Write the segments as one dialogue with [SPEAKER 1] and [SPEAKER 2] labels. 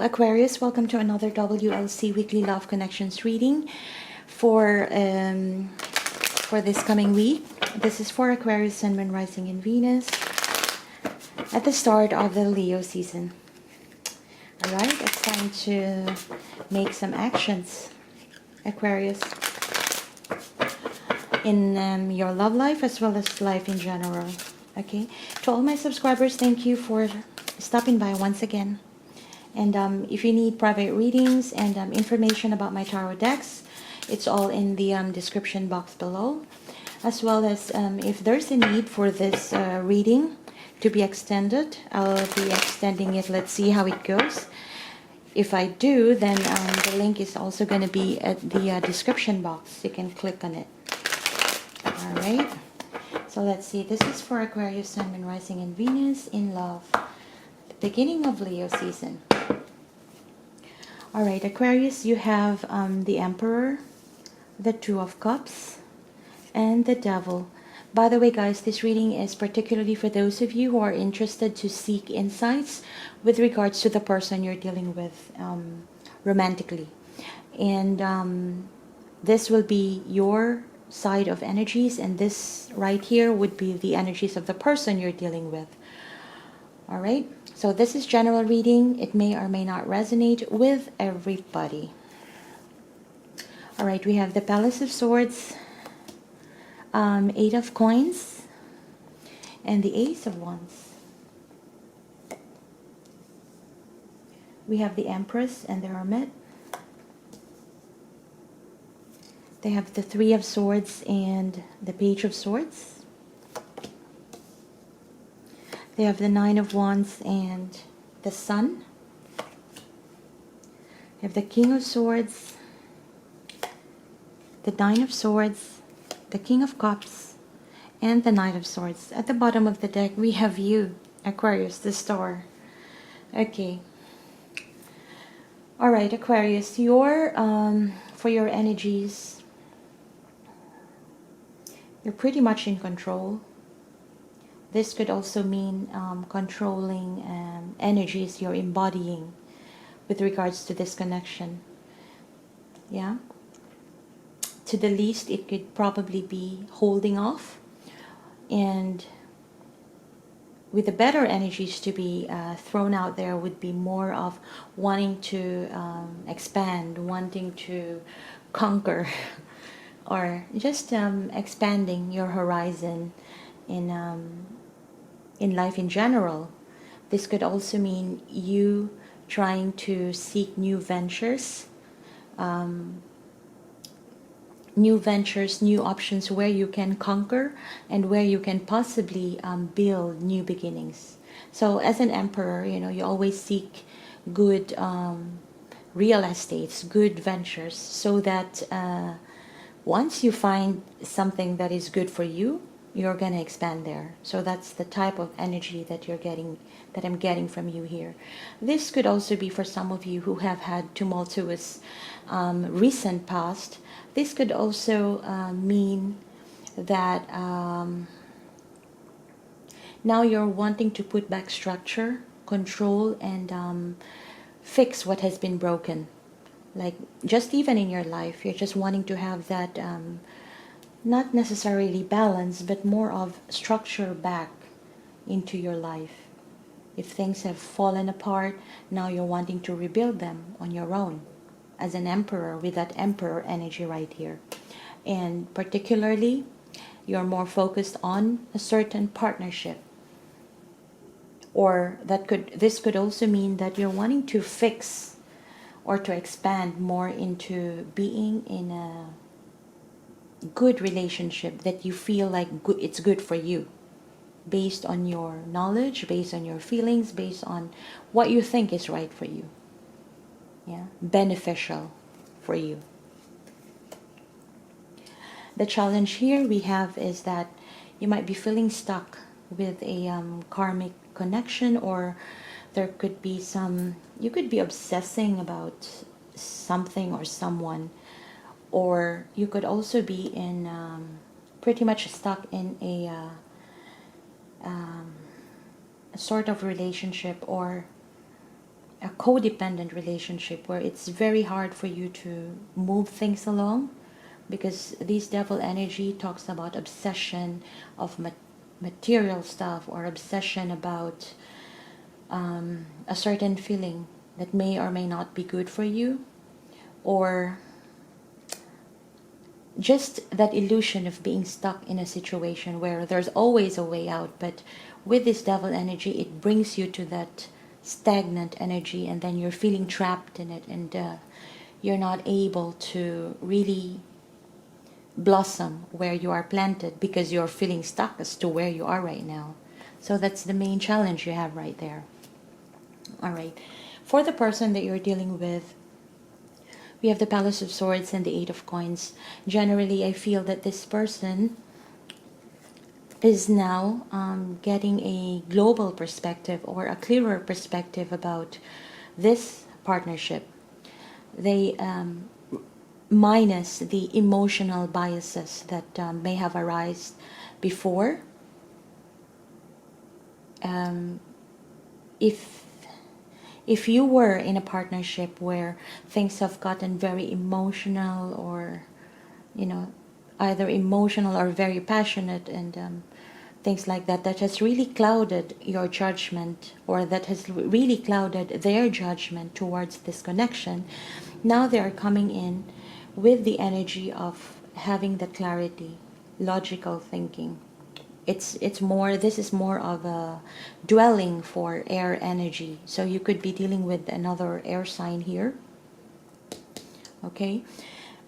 [SPEAKER 1] Hello Aquarius, welcome to another WLC Weekly Love Connections reading for this coming week. This is for Aquarius, Sun, Moon, Rising in Venus at the start of the Leo season. Alright, it's time to make some actions, Aquarius, in your love life as well as life in general. Okay, to all my subscribers, thank you for stopping by once again. And if you need private readings and information about my tarot decks, it's all in the description box below. As well as if there's a need for this reading to be extended, I'll be extending it. Let's see how it goes. If I do, then the link is also going to be at the description box. You can click on it. Alright, so let's see. This is for Aquarius, Sun, Moon, Rising in Venus in love. The beginning of Leo season. Alright, Aquarius, you have the Emperor, the Two of Cups, and the Devil. By the way, guys, this reading is particularly for those of you who are interested to seek insights with regards to the person you're dealing with romantically. And this will be your side of energies, and this right here would be the energies of the person you're dealing with. Alright, so this is general reading. It may or may not resonate with everybody. Alright, we have the Palace of Swords, Eight of Coins, and the Ace of Wands. We have the Empress and the Hermit. They have the Three of Swords and the Page of Swords. They have the Nine of Wands and the Sun. They have the King of Swords, the Nine of Swords, the King of Cups, and the Knight of Swords. At the bottom of the deck, we have you, Aquarius, the Star. Okay. Alright, Aquarius, for your energies, you're pretty much in control. This could also mean controlling energies you're embodying with regards to this connection. Yeah. To the least, it could probably be holding off. And with the better energies to be thrown out there would be more of wanting to expand, wanting to conquer, or just expanding your horizon in life in general. This could also mean you trying to seek new ventures, new options where you can conquer and where you can possibly build new beginnings. So as an Emperor, you always seek good real estates, good ventures, so that once you find something that is good for you, you're going to expand there. So that's the type of energy that you're getting, that I'm getting from you here. This could also be for some of you who have had tumultuous recent past. This could also mean that now you're wanting to put back structure, control, and fix what has been broken. Like just even in your life, you're just wanting to have that not necessarily balance, but more of structure back into your life. If things have fallen apart, now you're wanting to rebuild them on your own as an Emperor, with that Emperor energy right here. And particularly, you're more focused on a certain partnership. Or this could also mean that you're wanting to fix or to expand more into being in a good relationship that you feel like it's good for you, based on your knowledge, based on your feelings, based on what you think is right for you. Yeah, beneficial for you. The challenge here we have is that you might be feeling stuck with a karmic connection, or there could be you could be obsessing about something or someone. Or you could also be in pretty much stuck in a sort of relationship or a codependent relationship where it's very hard for you to move things along, because this devil energy talks about obsession of material stuff, or obsession about a certain feeling that may or may not be good for you, or just that illusion of being stuck in a situation where there's always a way out. But with this devil energy, it brings you to that stagnant energy, and then you're feeling trapped in it, and you're not able to really blossom where you are planted, because you're feeling stuck as to where you are right now. So that's the main challenge you have right there. All right, for the person that you're dealing with, we have the Palace of Swords and the Eight of Coins. Generally, I feel that this person is now getting a global perspective, or a clearer perspective about this partnership. They minus the emotional biases that may have arisen before. If you were in a partnership where things have gotten very emotional, or either emotional or very passionate, and things like that, that has really clouded your judgment, or that has really clouded their judgment towards this connection, now they are coming in with the energy of having the clarity, logical thinking. It's more, this is more of a dwelling for air energy, so you could be dealing with another air sign here, okay?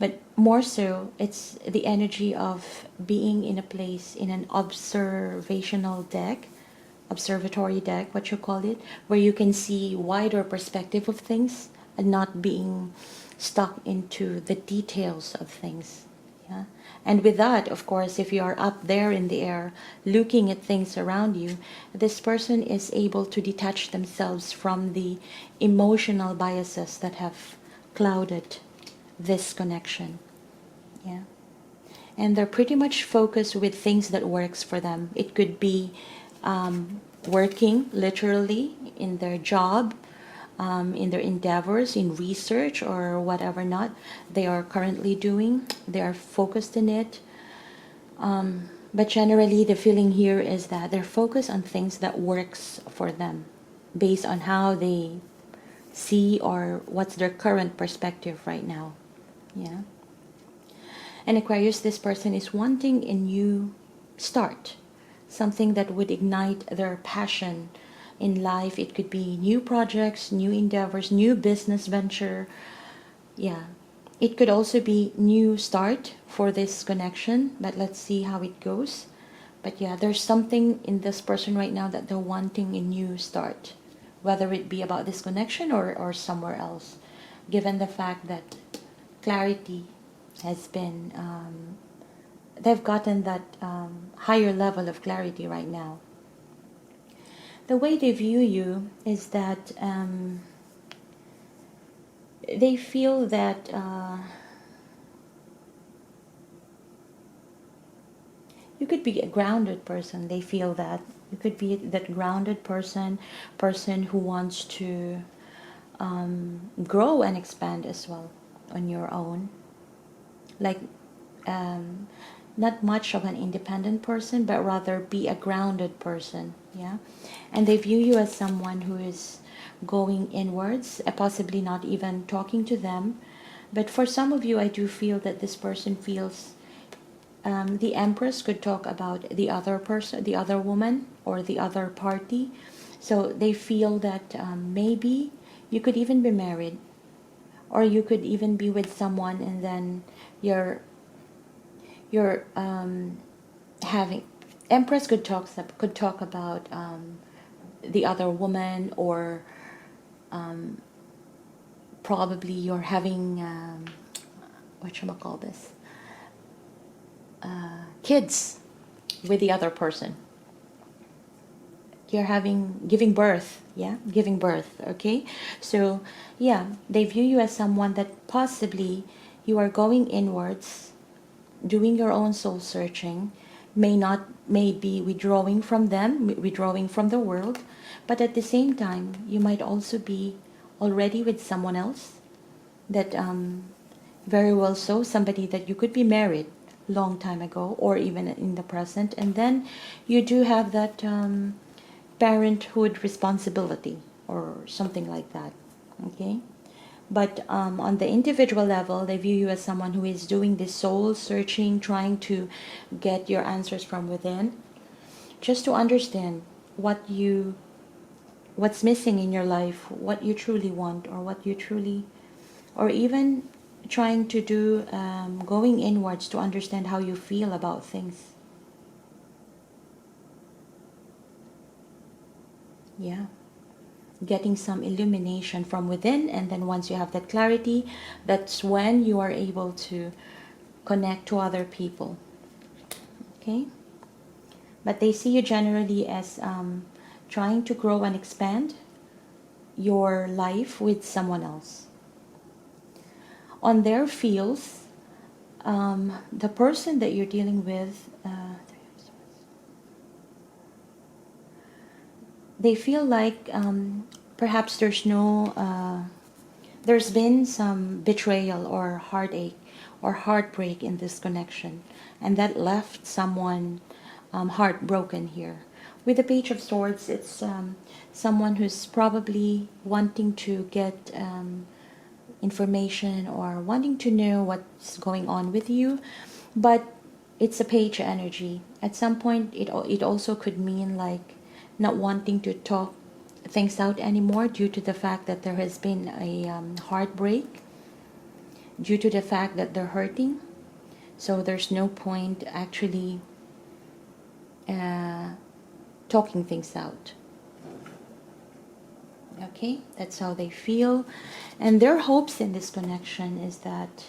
[SPEAKER 1] But more so, it's the energy of being in a place, in an observational deck, observatory deck, what you call it, where you can see wider perspective of things and not being stuck into the details of things. Yeah? And with that, of course, if you are up there in the air looking at things around you, this person is able to detach themselves from the emotional biases that have clouded this connection. Yeah. And they're pretty much focused with things that works for them. It could be working literally in their job, in their endeavors, in research, or whatever not they are currently doing. They are focused in it. But generally, the feeling here is that they're focused on things that works for them, based on how they see, or what's their current perspective right now. Yeah. And Aquarius, this person is wanting a new start, something that would ignite their passion in life. It could be new projects, new endeavors, new business venture. Yeah. It could also be new start for this connection, but let's see how it goes. But yeah, there's something in this person right now that they're wanting a new start, whether it be about this connection or somewhere else, given the fact that clarity has been, they've gotten that higher level of clarity right now. The way they view you is that they feel that you could be a grounded person. They feel that you could be that grounded person who wants to grow and expand as well on your own. Like not much of an independent person, but rather be a grounded person. Yeah. And they view you as someone who is going inwards, possibly not even talking to them. But for some of you, I do feel that this person feels the Empress could talk about the other person, the other woman, or the other party. So they feel that maybe you could even be married, or you could even be with someone, and then you're having, Empress could talk about the other woman, or probably you're having whatchamacallit, kids with the other person. You're giving birth. Yeah, giving birth. Okay, so yeah, they view you as someone that possibly you are going inwards, doing your own soul searching, may be withdrawing from them, withdrawing from the world, but at the same time, you might also be already with someone else, that very well so, somebody that you could be married long time ago or even in the present, and then you do have that parenthood responsibility or something like that. Okay, but on the individual level, they view you as someone who is doing this soul searching, trying to get your answers from within, just to understand what's missing in your life, what you truly want, or what you truly, or even trying to do going inwards to understand how you feel about things. Yeah, getting some illumination from within, and then once you have that clarity, that's when you are able to connect to other people. Okay, but they see you generally as trying to grow and expand your life with someone else. On their fields, the person that you're dealing with, they feel like perhaps there's been some betrayal or heartache or heartbreak in this connection, and that left someone heartbroken here. With the Page of Swords, it's someone who's probably wanting to get information or wanting to know what's going on with you, but it's a page energy. At some point, it also could mean like not wanting to talk things out anymore due to the fact that there has been a heartbreak, due to the fact that they're hurting. So there's no point actually talking things out. Okay, that's how they feel. And their hopes in this connection is that,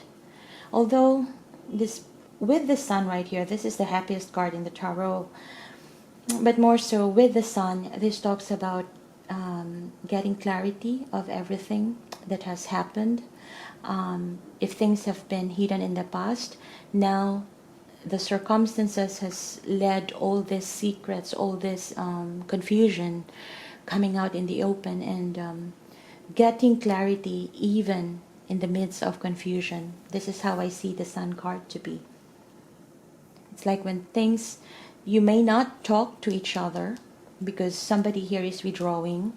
[SPEAKER 1] although this, with the Sun right here, this is the happiest card in the tarot, but more so with the Sun, this talks about getting clarity of everything that has happened. If things have been hidden in the past, now the circumstances has led all these secrets, all this confusion coming out in the open, and getting clarity even in the midst of confusion. This is how I see the Sun card to be. It's like when things, you may not talk to each other because somebody here is withdrawing,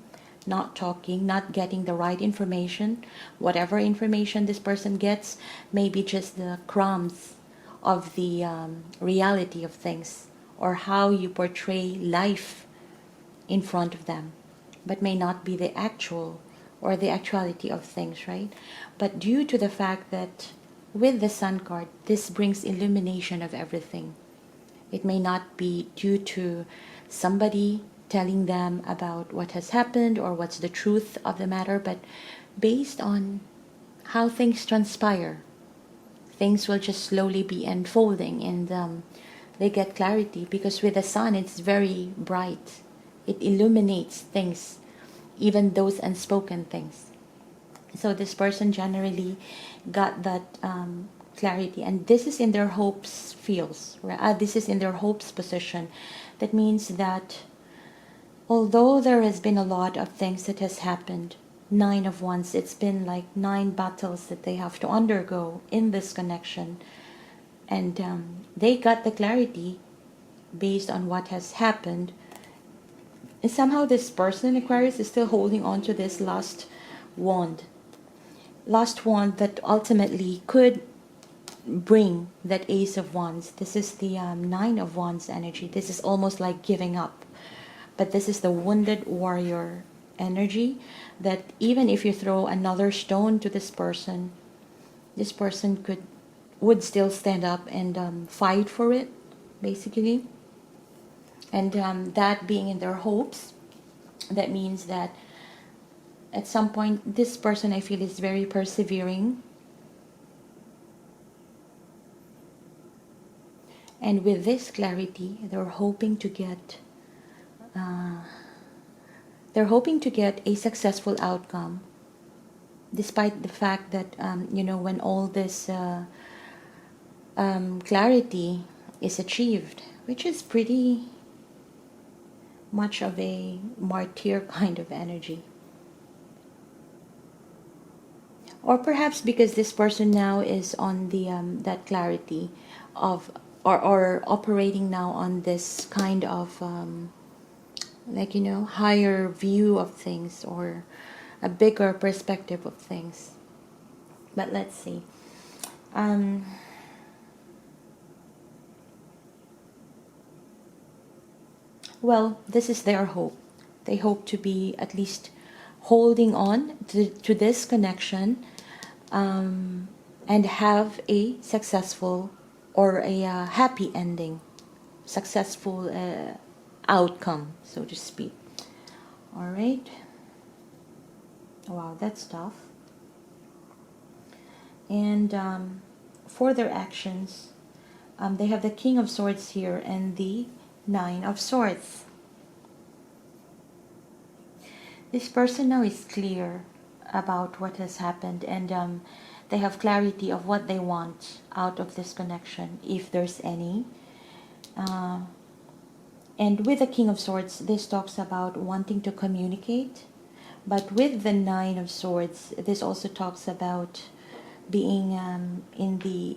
[SPEAKER 1] not talking, not getting the right information. Whatever information this person gets may be just the crumbs of the reality of things, or how you portray life in front of them, but may not be the actual or the actuality of things, right? But due to the fact that with the Sun card, this brings illumination of everything. It may not be due to somebody telling them about what has happened or what's the truth of the matter, but based on how things transpire, things will just slowly be unfolding, and they get clarity, because with the Sun, it's very bright. It illuminates things, even those unspoken things. So this person generally got that clarity, and this is in their hopes fields. This is in their hopes position. That means that although there has been a lot of things that has happened, 9 of Wands, it's been like 9 battles that they have to undergo in this connection, and they got the clarity based on what has happened. And somehow this person, Aquarius, is still holding on to this last wand that ultimately could bring that Ace of Wands. This is the 9 of Wands energy. This is almost like giving up, but this is the wounded warrior energy, that even if you throw another stone to this person would still stand up and fight for it, basically. And that being in their hopes, that means that at some point this person, I feel, is very persevering. And with this clarity, they're hoping to get a successful outcome, despite the fact that when all this clarity is achieved, which is pretty much of a martyr kind of energy. Or perhaps because this person now is on the that clarity of, or operating now on this kind of like, you know, higher view of things, or a bigger perspective of things. But let's see. Well, this is their hope. They hope to be at least holding on to this connection, and have a successful, or a happy ending, successful outcome, so to speak. All right. Wow, that's tough. And for their actions, they have the King of Swords here and the Nine of Swords. This person now is clear about what has happened, and they have clarity of what they want out of this connection, if there's any. And with the King of Swords, this talks about wanting to communicate. But with the Nine of Swords, this also talks about being in the,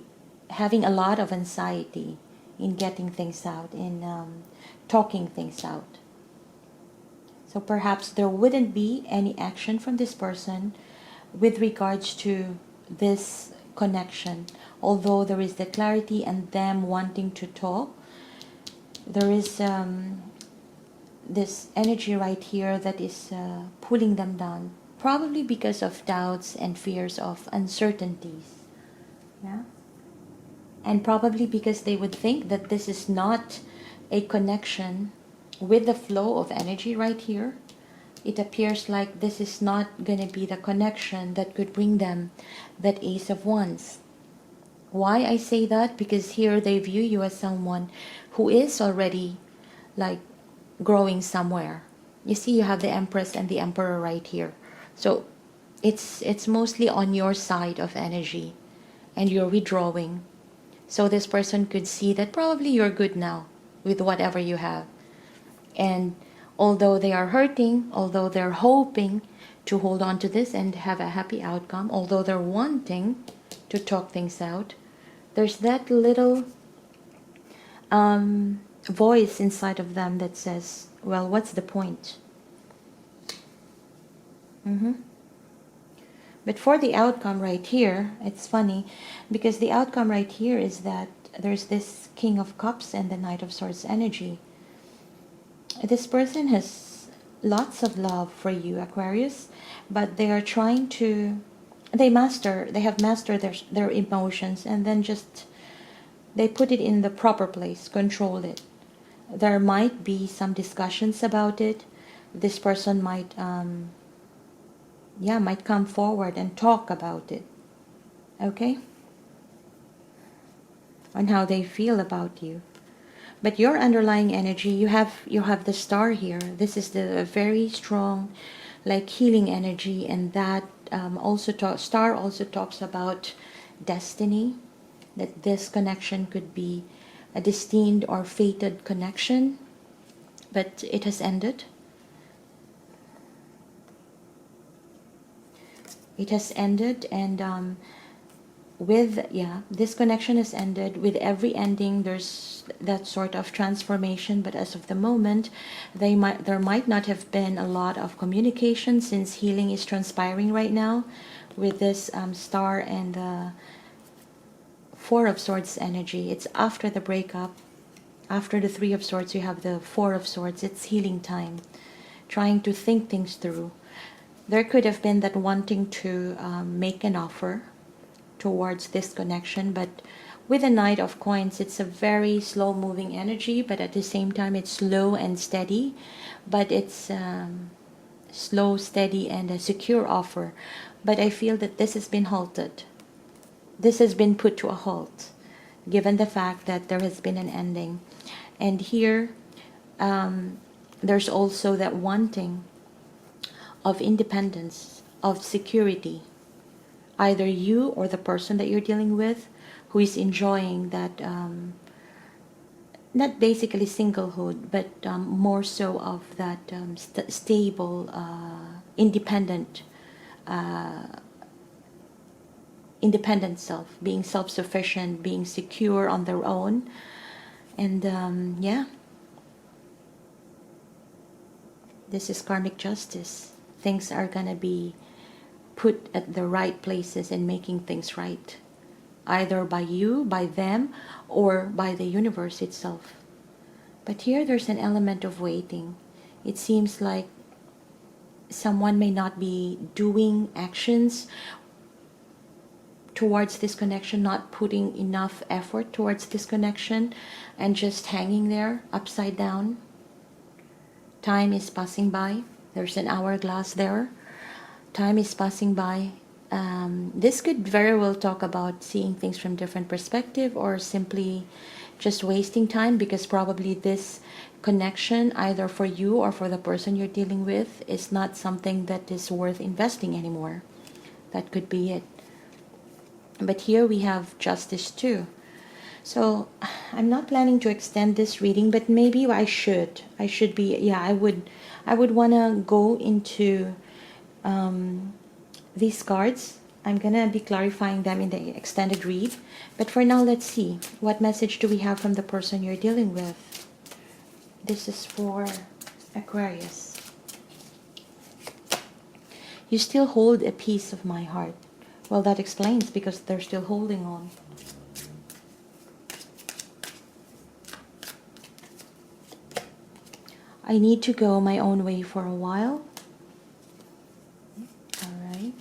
[SPEAKER 1] having a lot of anxiety in getting things out, in talking things out. So perhaps there wouldn't be any action from this person with regards to this connection. Although there is the clarity and them wanting to talk, there is this energy right here that is pulling them down. Probably because of doubts and fears of uncertainties. Yeah? And probably because they would think that this is not a connection with the flow of energy right here. It appears like this is not going to be the connection that could bring them that Ace of Wands. Why I say that? Because here they view you as someone who is already like growing somewhere. You see, you have the Empress and the Emperor right here. So it's mostly on your side of energy, and you're withdrawing. So this person could see that probably you're good now with whatever you have. And although they are hurting, although they're hoping to hold on to this and have a happy outcome, although they're wanting to talk things out, there's that little voice inside of them that says, well, what's the point? But for the outcome right here, it's funny, because the outcome right here is that there's this King of Cups and the Knight of Swords energy. This person has lots of love for you, Aquarius, but they are trying to, they have mastered their emotions, and then just, they put it in the proper place, control it. There might be some discussions about it. This person might, might come forward and talk about it, okay? On how they feel about you. But your underlying energy, you have the Star here. This is the very strong, like, healing energy, and that Star also talks about destiny. That this connection could be a destined or fated connection, but it has ended. It has ended, and this connection has ended. With every ending, there's that sort of transformation. But as of the moment, there might not have been a lot of communication, since healing is transpiring right now with this Star and the Four of Swords energy. It's after the breakup. After the Three of Swords, you have the Four of Swords. It's healing time, trying to think things through. There could have been that wanting to make an offer towards this connection, but with the Knight of Coins, it's a very slow moving energy, but at the same time it's slow and steady. But it's slow, steady, and a secure offer. But I feel that this has been halted. This has been put to a halt, given the fact that there has been an ending. And here there's also that wanting of independence, of security. Either you or the person that you're dealing with, who is enjoying that, not basically singlehood, but more so of that stable, independent independent self, being self-sufficient, being secure on their own. And yeah, this is karmic justice. Things are gonna be put at the right places and making things right, either by you, by them, or by the universe itself. But here there's an element of waiting. It seems like someone may not be doing actions towards this connection, not putting enough effort towards this connection, and just hanging there upside down. Time is passing by. There's an hourglass there. Time is passing by. This could very well talk about seeing things from different perspective, or simply just wasting time, because probably this connection, either for you or for the person you're dealing with, is not something that is worth investing anymore. That could be it. But here we have justice too. So I'm not planning to extend this reading, but maybe I should be, yeah, I would want to go into these cards. I'm gonna be clarifying them in the extended read, but for now, let's see what message do we have from the person you're dealing with. This is for Aquarius. You still hold a piece of my heart. Well, that explains, because they're still holding on. I need to go my own way for a while. All right.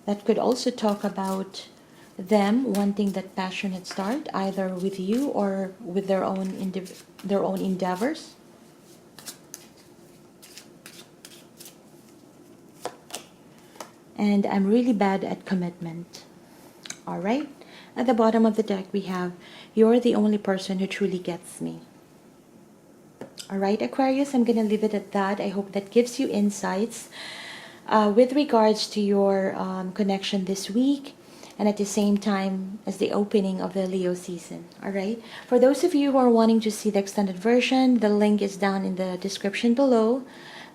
[SPEAKER 1] That could also talk about them wanting that passionate start, either with you or with their own endeavors. And I'm really bad at commitment. All right. At the bottom of the deck, we have, you're the only person who truly gets me. All right, Aquarius, I'm going to leave it at that. I hope that gives you insights with regards to your connection this week, and at the same time as the opening of the Leo season. All right. For those of you who are wanting to see the extended version, the link is down in the description below.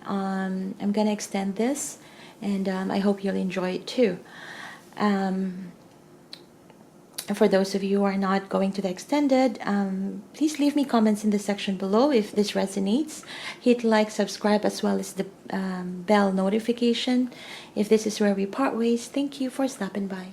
[SPEAKER 1] I'm going to extend this, and I hope you'll enjoy it too. For those of you who are not going to the extended, please leave me comments in the section below if this resonates. Hit like, subscribe, as well as the bell notification if this is where we part ways. Thank you for stopping by.